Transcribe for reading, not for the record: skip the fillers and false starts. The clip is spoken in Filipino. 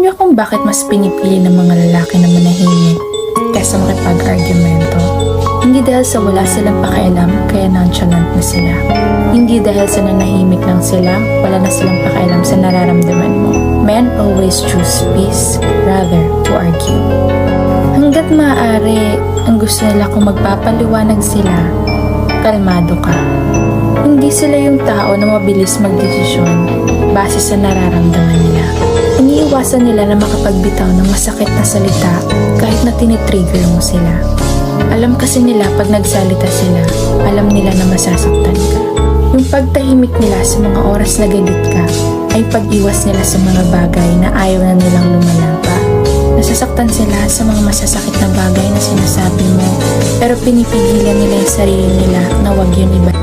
Alam niyo kung bakit mas pinipili ng mga lalaki na manahimik kaysa makipag-argumento? Hindi dahil sa wala silang pakialam kaya nonchalant na sila. Hindi dahil sa nanahimik lang sila, wala na silang pakialam sa nararamdaman mo. Men always choose peace rather to argue. Hanggat maaari, ang gusto nila kung magpapaliwanag sila, kalmado ka. Hindi sila yung tao na mabilis magdesisyon base sa nararamdaman nila. Iniiwasan nila na makapagbitaw ng masakit na salita kahit na tinitrigger mo sila. Alam kasi nila pag nagsalita sila, alam nila na masasaktan ka. Yung pagtahimik nila sa mga oras na galit ka ay pag-iwas nila sa mga bagay na ayaw na nilang lumalapa. Nasasaktan sila sa mga masasakit na bagay na sinasabi mo pero pinipigilan nila yung sarili nila na wag yun iba.